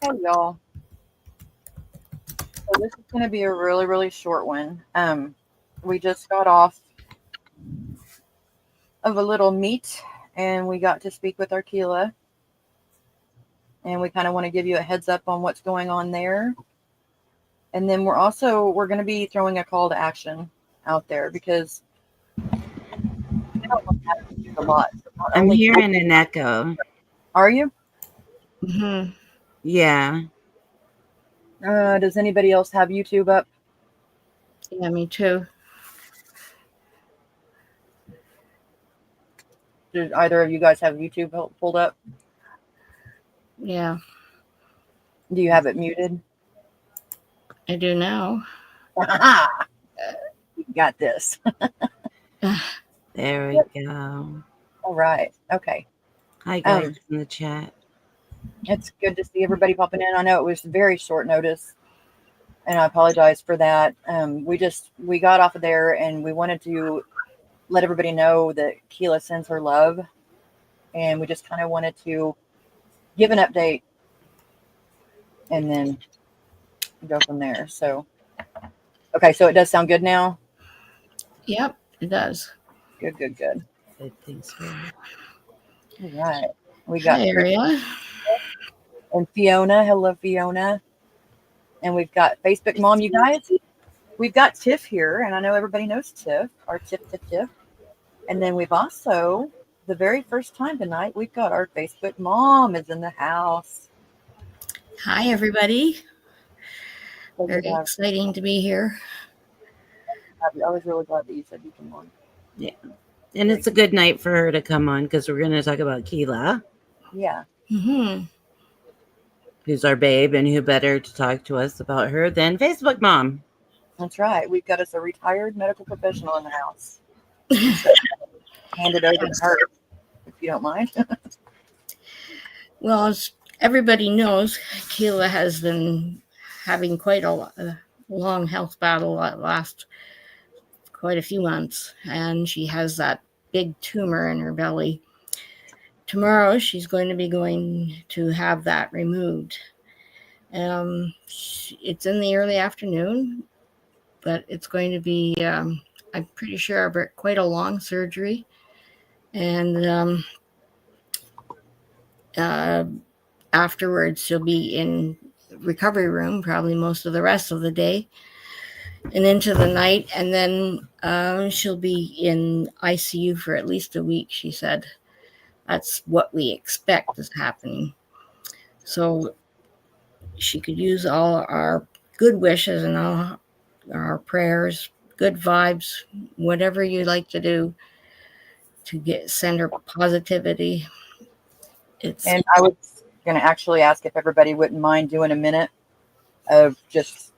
Hey y'all. So this is going to be a really, really short one. We just got off of a little meet and we got to speak with our Keilah, and we kind of want to give you a heads up on what's going on there. And then we're going to be throwing a call to action out there because we don't want to have to do a lot. So not I'm only hearing an echo. are you? Mm-hmm. Yeah. Does anybody else have YouTube up? Yeah, me too. Do either of you guys have YouTube pulled up? Yeah, Do you have it muted? I do now. You got this. There we go. All right. Okay. Hi, guys in the chat. It's good to see everybody popping in. I know it was very short notice, and I apologize for that. We got off of there, and we wanted to let everybody know that Keilah sends her love, and we just kind of wanted to give an update, and then go from there. So, okay, so it does sound good now. Yep, it does. Good, good, good. I think so. All right, we got Hi, Ariella. and Fiona. Hello, Fiona. And we've got Facebook Mom, you guys. We've got Tiff here, and I know everybody knows Tiff, our Tiff. And then we've also, the very first time tonight, we've got our Facebook Mom is in the house. Hi, everybody. So Very exciting to be here. I was really glad that you said you come on. Yeah. And it's a good night for her to come on because we're going to talk about Keilah. Yeah. Mm-hmm. Who's our babe, and who better to talk to us about her than Facebook Mom? That's right. We've got us a retired medical professional in the house. Hand it over to her, if you don't mind. Well, as everybody knows, Keilah has been having quite a long health battle that last quite a few months, and she has that big tumor in her belly. Tomorrow, she's going to be going to have that removed. It's in the early afternoon, but it's going to be, I'm pretty sure, quite a long surgery. And afterwards, she'll be in recovery room probably most of the rest of the day and into the night. And then she'll be in ICU for at least a week, she said. That's what we expect is happening. So she could use all our good wishes and all our prayers, good vibes, whatever you like to do to send her positivity. And I was going to actually ask if everybody wouldn't mind doing a minute of just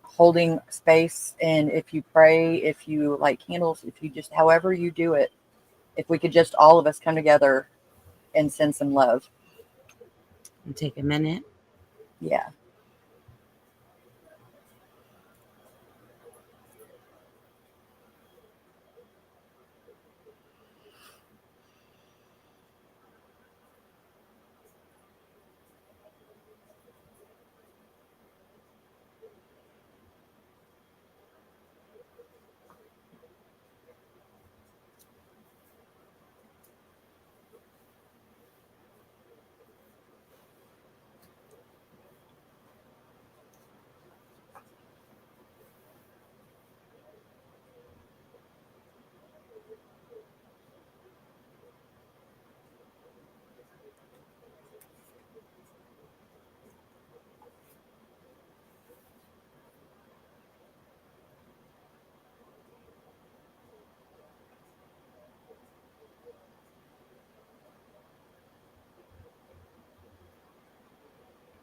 holding space. And if you pray, if you light candles, if you just, however you do it, if we could just all of us come together and send some love. And take a minute. Yeah.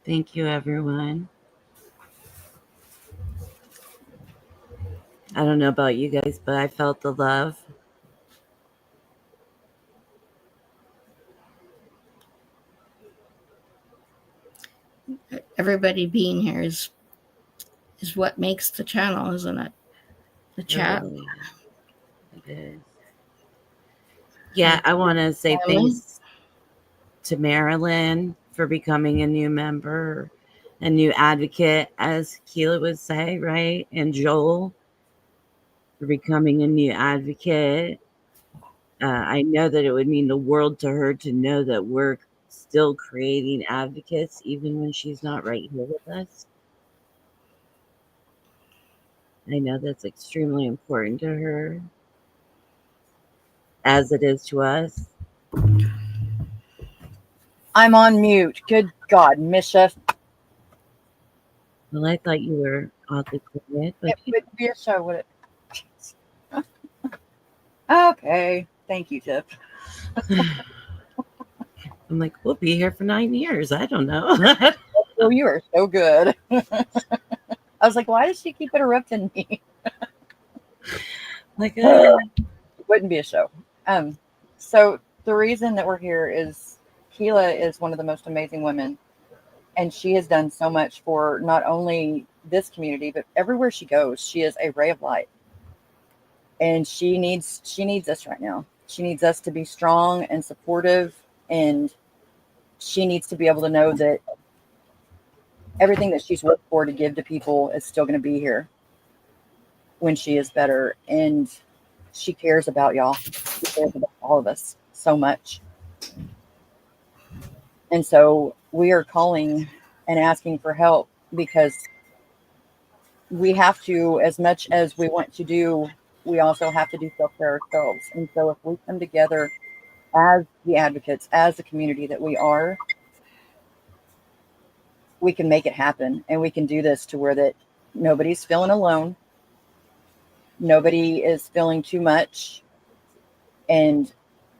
Thank you, everyone. I don't know about you guys, but I felt the love. Everybody being here is what makes the channel, isn't it? The chat. Really. It is. Yeah, I want to say thanks to Marilyn for becoming a new member, a new advocate, as Keilah would say, right? And Joel for becoming a new advocate. I know that it would mean the world to her to know that we're still creating advocates, even when she's not right here with us. I know that's extremely important to her, as it is to us. I'm on mute. Good God, Misha. Well, I thought you were oddly quiet, but It wouldn't be a show, would it? Okay. Thank you, Tiff. I'm like, we'll be here for 9 years. I don't know. Oh, you are so good. I was like, why does she keep interrupting me? Like, It wouldn't be a show. So the reason that we're here is Keilah is one of the most amazing women, and she has done so much for not only this community but everywhere she goes. She is a ray of light, and she needs us right now. She needs us to be strong and supportive, and she needs to be able to know that everything that she's worked for to give to people is still going to be here when she is better. And she cares about y'all. She cares about all of us so much. And so we are calling and asking for help, because we have to, as much as we want to do, we also have to do self-care ourselves. And so if we come together as the advocates, as the community that we are, we can make it happen. And we can do this to where that nobody's feeling alone. Nobody is feeling too much. And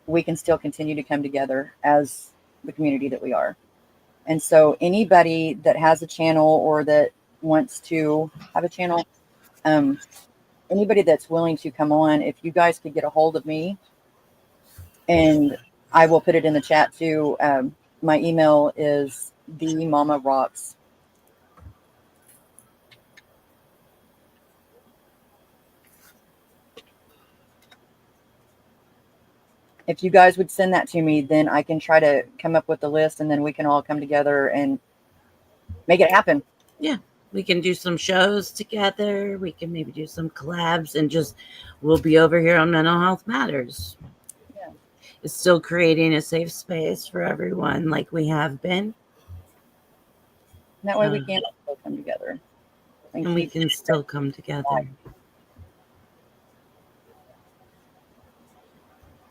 we can still continue to come together as the community that we are. And so anybody that has a channel or that wants to have a channel, anybody that's willing to come on, if you guys could get a hold of me, and I will put it in the chat too. My email is themamarocks. If you guys would send that to me, then I can try to come up with the list, and then we can all come together and make it happen. yeah, we can do some shows together. We can maybe do some collabs, and just we'll be over here on Mental Health Matters. Yeah. It's still creating a safe space for everyone, like we have been. And that way we can still come together. And we can still come together.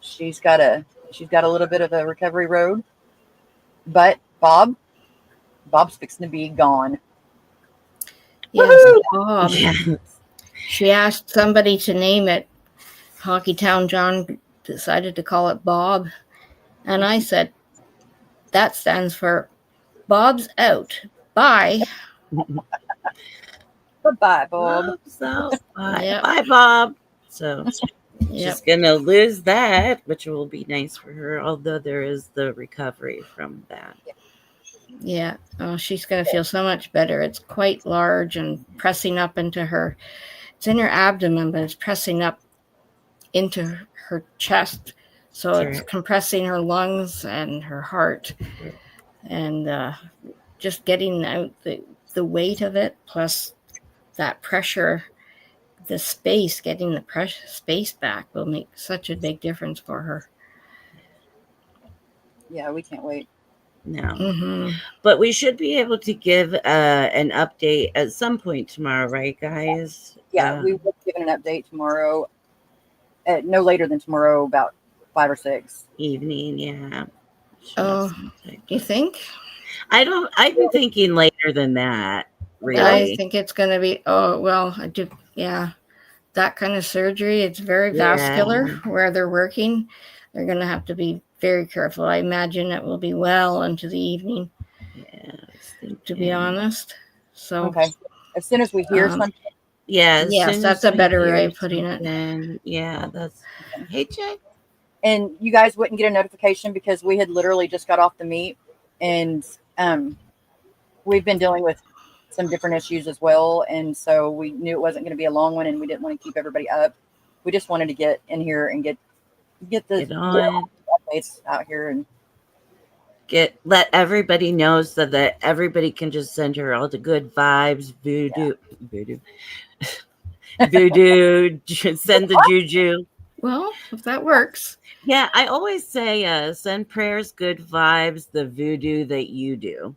She's got a little bit of a recovery road, but Bob's fixing to be gone. Yes, Bob. Yes. She asked somebody to name it. Hockeytown John decided to call it Bob. And I said, that stands for Bob's out. Bye. Bye-bye, Bob. Bob's out. Bye. Yep. Bye, Bob. So Yep. she's going to lose that, which will be nice for her, although there is the recovery from that. Yeah. Oh, she's going to feel so much better. It's quite large and pressing up into her. It's in her abdomen, but it's pressing up into her chest. So That's it's right. compressing her lungs and her heart. And just getting out the weight of it, plus that pressure, the space, getting the pressure space back will make such a big difference for her. Yeah, we can't wait. No. Mm-hmm. But we should be able to give an update at some point tomorrow, right, guys? Yeah, we will give an update tomorrow, no later than tomorrow, about 5 or 6. Evening, yeah. Oh, you think? I've been thinking later than that, really. I think it's going to be, yeah. That kind of surgery, it's very vascular where they're working. They're going to have to be very careful. I imagine it will be well into the evening. Yeah, to be honest. So okay, as soon as we hear something. Yeah, yes, that's a better way of putting it. Yeah, that's. Hey, Jay. And you guys wouldn't get a notification because we had literally just got off the meet, and we've been dealing with some different issues as well, and so we knew it wasn't going to be a long one, and we didn't want to keep everybody up. We just wanted to get in here and get the updates out here and let everybody know so that everybody can just send her all the good vibes, voodoo, send the juju. Well, if that works. Yeah, I always say send prayers, good vibes, the voodoo that you do.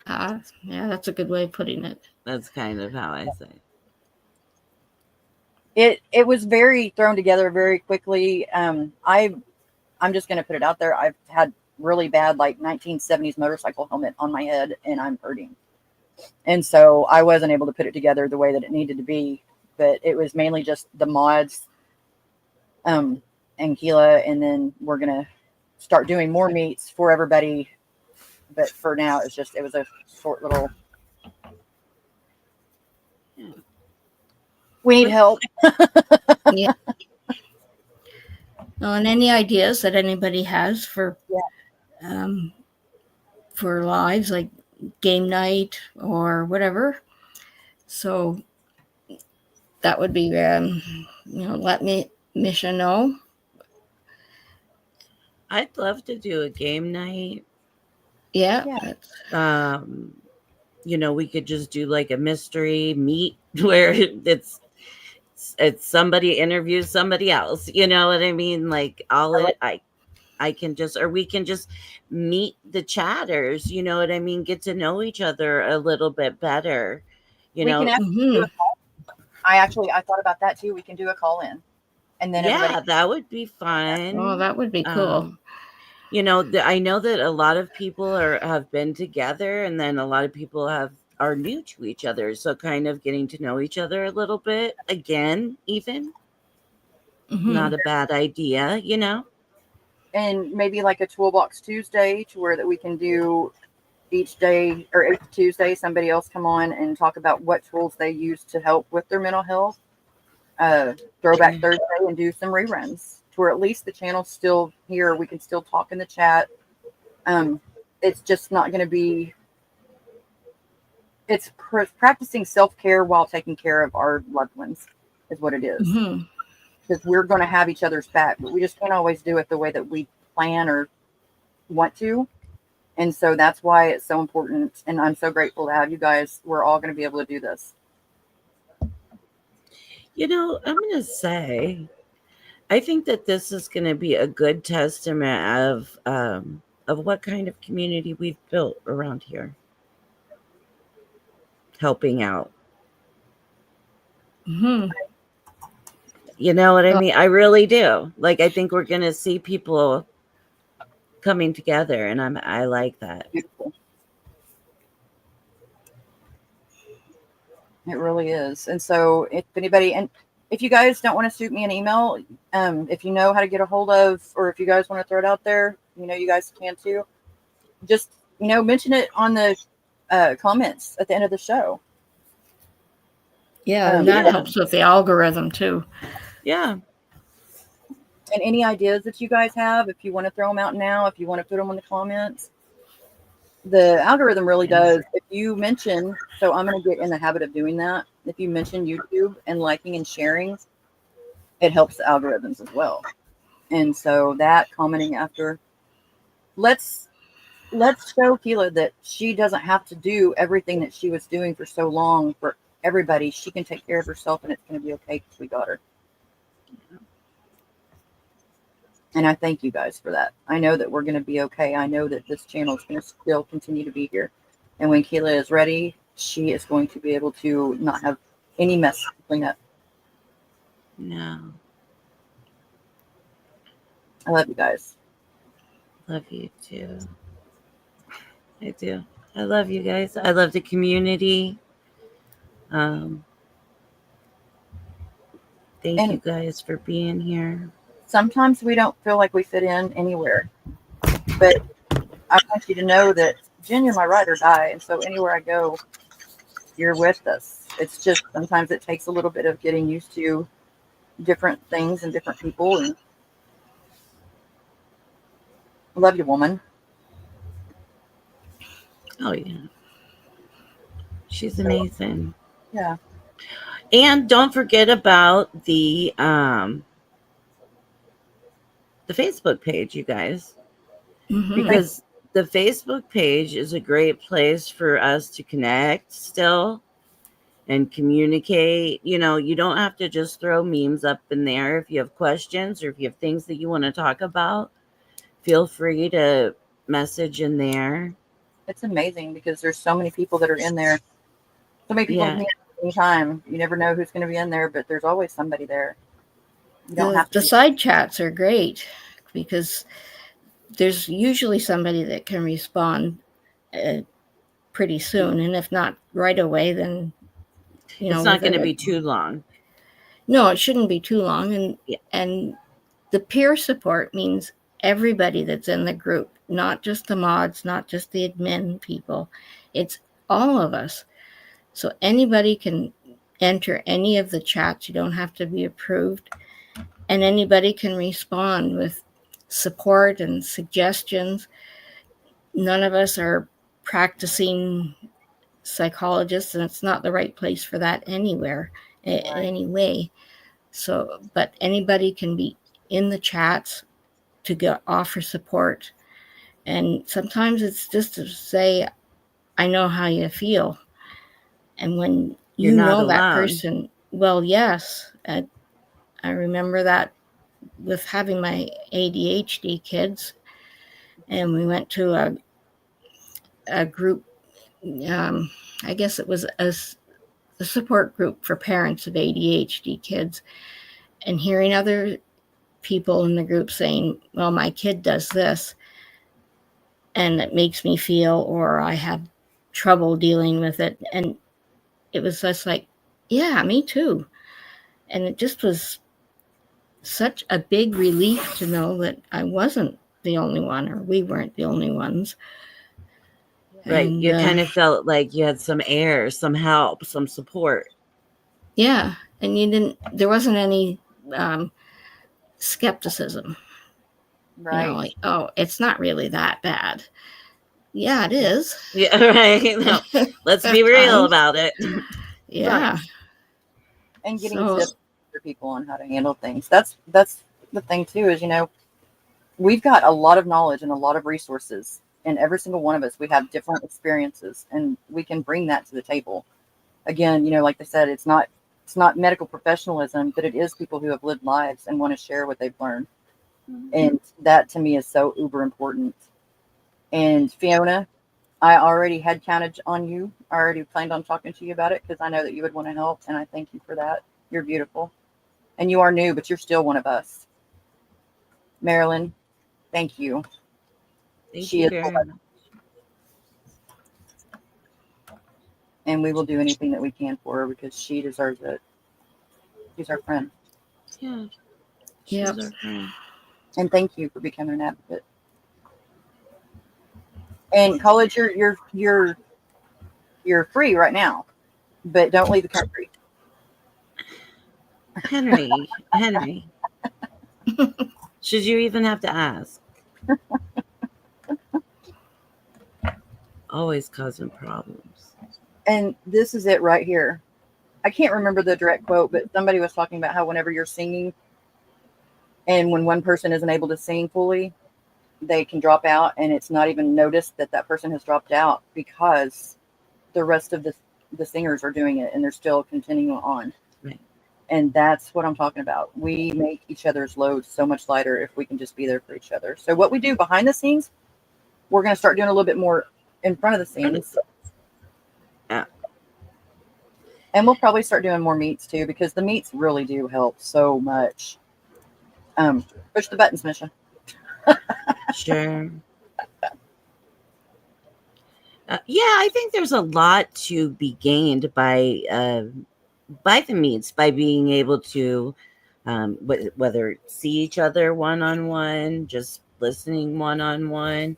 Yeah, that's a good way of putting it. That's kind of how I say It was very thrown together very quickly. I'm just going to put it out there. I've had really bad like 1970s motorcycle helmet on my head, and I'm hurting. And so I wasn't able to put it together the way that it needed to be. But it was mainly just the mods, and Keilah, and then we're gonna start doing more meets for everybody. But for now, it was a short little. We need help. Yeah. Well, and any ideas that anybody has for lives like game night or whatever. So that would be, let Misha know. I'd love to do a game night. Yeah. We could just do like a mystery meet where it's somebody interviews somebody else. You know what I mean? Like I can just, or we can just meet the chatters. You know what I mean? Get to know each other a little bit better. We can actually do a call. I thought about that too. We can do a call in, and then that would be fun. Oh, that would be cool. I know that a lot of people have been together, and then a lot of people are new to each other. So kind of getting to know each other a little bit again, even not a bad idea, And maybe like a toolbox Tuesday to where that we can do each day or each Tuesday, somebody else come on and talk about what tools they use to help with their mental health. Throwback Thursday and do some reruns to where at least the channel's still here. We can still talk in the chat. It's just not going to be. It's practicing self-care while taking care of our loved ones is what it is. Because we're going to have each other's back, but we just can't always do it the way that we plan or want to. And so that's why it's so important. And I'm so grateful to have you guys. We're all going to be able to do this. I'm going to say, I think that this is going to be a good testament of what kind of community we've built around here. Helping out. You know what I mean? I really do. Like, I think we're going to see people coming together, and I like that. Beautiful. It really is. And so if you guys don't want to shoot me an email, if you know how to get a hold of, or if you guys want to throw it out there, you guys can too. Just, mention it on the comments at the end of the show. Yeah, and that helps with the algorithm too. Yeah. And any ideas that you guys have, if you want to throw them out now, if you want to put them in the comments, the algorithm really does. If you mention, so I'm going to get in the habit of doing that. If you mention YouTube and liking and sharing, it helps the algorithms as well. And so that commenting after, let's show Keilah that she doesn't have to do everything that she was doing for so long for everybody. She can take care of herself, and it's going to be okay because we got her. And I thank you guys for that. I know that we're going to be okay. I know that this channel is going to still continue to be here. And when Keilah is ready, she is going to be able to not have any mess to clean up. No. I love you guys. Love you too. I do. I love you guys. I love the community. Thank you guys for being here. Sometimes we don't feel like we fit in anywhere, but I want you to know that Jen, you're my ride or die, and so anywhere I go, you're with us. It's just sometimes it takes a little bit of getting used to different things and different people. And I love you, woman. Oh yeah, she's amazing. Yeah. And don't forget about the Facebook page, you guys. Mhm. because the Facebook page is a great place for us to connect still and communicate. You know, you don't have to just throw memes up in there. If you have questions or if you have things that you want to talk about, feel free to message in there. It's amazing because there's so many people that are in there. So many people Yeah. can be at any time. You never know who's going to be in there, but there's always somebody there. You don't have to. The side chats are great because there's usually somebody that can respond pretty soon, and if not right away, then It's not going to be too long. No, it shouldn't be too long, Yeah. and the peer support means everybody that's in the group, not just the mods, not just the admin people. It's all of us. So anybody can enter any of the chats. You don't have to be approved, and anybody can respond with support and suggestions. None of us are practicing psychologists, and it's not the right place for that anywhere, anyway. So, but anybody can be in the chats to offer support. And sometimes it's just to say, I know how you feel. And when You're you not know that alone. person, well, yes. I remember that with having my ADHD kids, and we went to a group, I guess it was a support group for parents of ADHD kids, and hearing other people in the group saying, well, my kid does this and it makes me feel, or I have trouble dealing with it. And it was just like, yeah, me too. And it just was such a big relief to know that I wasn't the only one, or we weren't the only ones. Right. And You kind of felt like you had some air, some help, some support. yeah, and there wasn't any skepticism. Right. You know, like, oh, it's not really that bad. Yeah, it is. Yeah, right. No, let's be real about it. Yeah. Right. And getting tips for people on how to handle things. That's the thing too, is, you know, we've got a lot of knowledge and a lot of resources, and every single one of us, we have different experiences, and we can bring that to the table. Again, you know, like they said, it's not medical professionalism, but it is people who have lived lives and want to share what they've learned. And that to me is so uber important. And Fiona, I already had counted on you. I already planned on talking to you about it because I know that you would want to help, and I thank you for that. You're beautiful. And you are new, but you're still one of us. Marilyn, thank you. Thank you very much. And we will do anything that we can for her because she deserves it. She's our friend. Yeah. She's our friend. And thank you for becoming an advocate. And college, you're free right now, but don't leave the country. Henry. Should you even have to ask? Always causing problems. And this is it right here. I can't remember the direct quote, but somebody was talking about how whenever you're singing and when one person isn't able to sing fully, they can drop out, and it's not even noticed that that person has dropped out because the rest of the singers are doing it and they're still continuing on. Right. And that's what I'm talking about. We make each other's loads so much lighter if we can just be there for each other. So what we do behind the scenes, we're going to start doing a little bit more in front of the scenes. Yeah. And we'll probably start doing more meets too, because the meets really do help so much. Push the buttons, Misha. Sure. Yeah, I think there's a lot to be gained by the meets, by being able to whether see each other one-on-one, just listening one-on-one.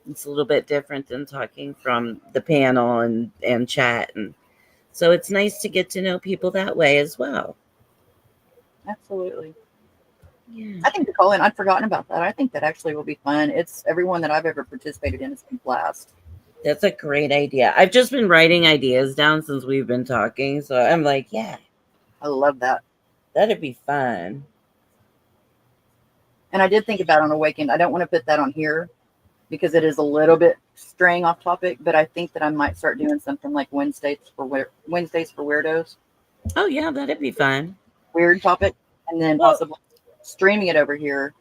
It's a little bit different than talking from the panel and chat, and so it's nice to get to know people that way as well. Absolutely. Yeah. I think the call in, I'd forgotten about that. I think that actually will be fun. It's everyone that I've ever participated in has been a blast. That's a great idea. I've just been writing ideas down since we've been talking, so I'm like, yeah, I love that. that'd be fun. And I did think about on Awakened. I don't want to put that on here because it is a little bit straying off topic, but I think that I might start doing something like Wednesdays for weirdos. Oh yeah, that'd be fun. Weird topic, and then Well- possibly streaming it over here.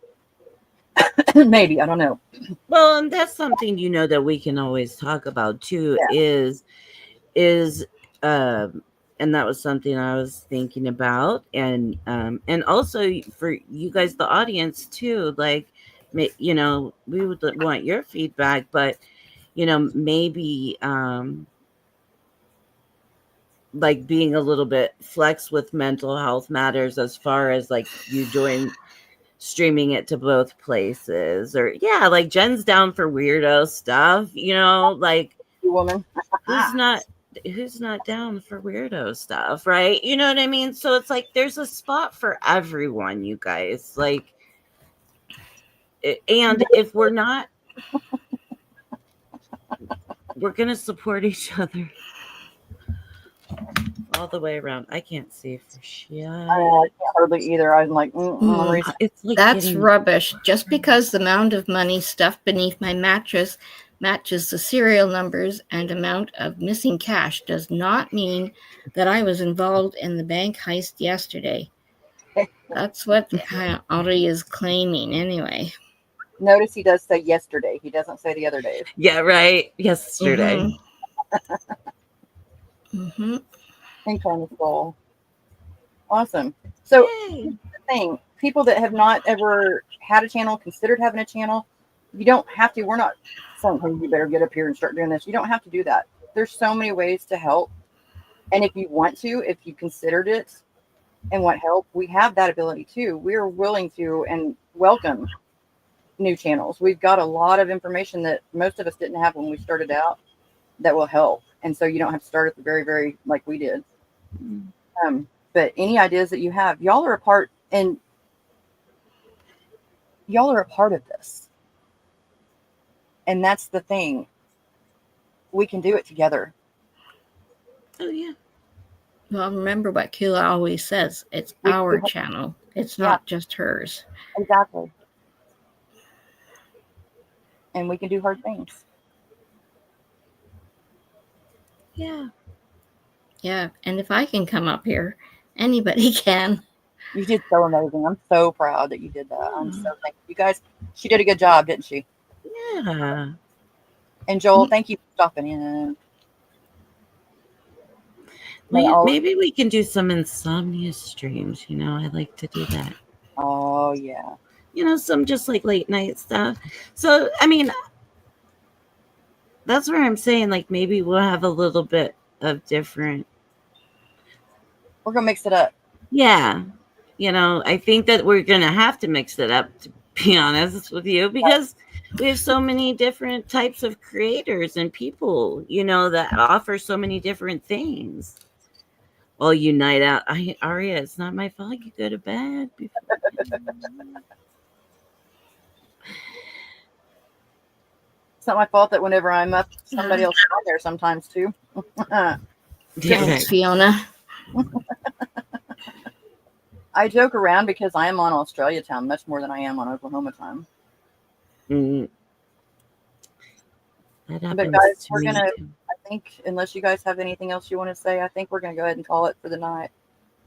Maybe, I don't know. Well, and that's something that we can always talk about too. Yeah. Is and that was something I was thinking about, and also for you guys, the audience too. Like, we would want your feedback, but maybe like being a little bit flex with mental health matters as far as like you doing streaming it to both places, or like Jen's down for weirdo stuff, like Woman. who's not down for weirdo stuff, right? You know what I mean? So it's like there's a spot for everyone, you guys. Like, and if we're not, we're gonna support each other all the way around. I can't see for shit. I can't hardly either. I'm like, It's like That's rubbish. Just because the amount of money stuffed beneath my mattress matches the serial numbers and amount of missing cash does not mean that I was involved in the bank heist yesterday. That's what Ari is claiming anyway. Notice he does say yesterday. He doesn't say the other days. Yeah, right. Yesterday. Mm-hmm. Incredible. Awesome. So Yay. here's the thing. People that have not ever had a channel, considered having a channel, you don't have to. We're not saying, hey, you better get up here and start doing this. You don't have to do that. There's so many ways to help. And if you want to, if you considered it and want help, we have that ability too. We're willing to and welcome new channels. We've got a lot of information that most of us didn't have when we started out that will help. And so you don't have to start at the very, very like we did. But any ideas that you have, y'all are a part of this. And that's the thing. We can do it together. Oh yeah. Well, remember what Keilah always says. It's our channel. It's not just hers. Exactly. And we can do hard things. Yeah. Yeah. And if I can come up here, anybody can. You did so amazing. I'm so proud that you did that. I'm so thankful. You guys, she did a good job, didn't she? Yeah. And Joel, thank you for stopping in. Maybe we can do some insomnia streams. I like to do that. Oh, yeah. Some just like late night stuff. So, I mean, that's where I'm saying, like, maybe we'll have a little bit of different. We're going to mix it up. Yeah. I think that we're going to have to mix it up, to be honest with you, because we have so many different types of creators and people, that offer so many different things. Well, you night out. Aria, it's not my fault. You go to bed. It's not my fault that whenever I'm up, somebody else is on there sometimes too. Thanks, Fiona. I joke around because I am on Australia time much more than I am on Oklahoma time. That happens. But guys, we're going to, I think, unless you guys have anything else you want to say, I think we're going to go ahead and call it for the night.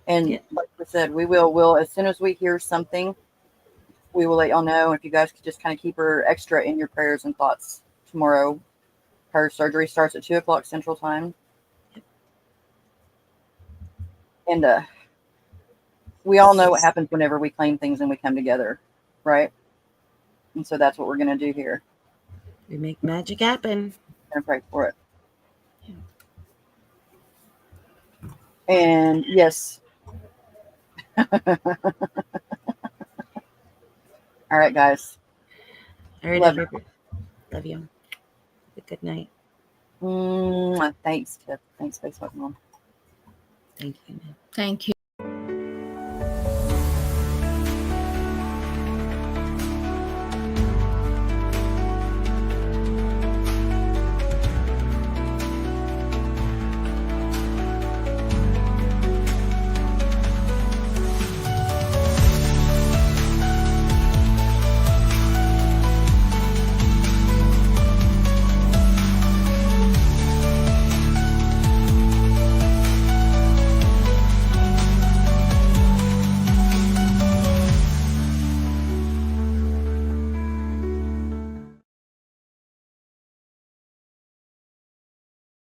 And like we said, we'll, as soon as we hear something, we will let y'all know. If you guys could just kind of keep her extra in your prayers and thoughts tomorrow. Her surgery starts at 2:00 Central Time. And we all know what happens whenever we claim things and we come together, right? And so that's what we're going to do here. We make magic happen. I'm going to pray for it. And yes. All right, guys. All right, Love you. Love you. Have a good night. Thanks, Tiff. Thanks, Facebook Mom. Thank you. Thank you.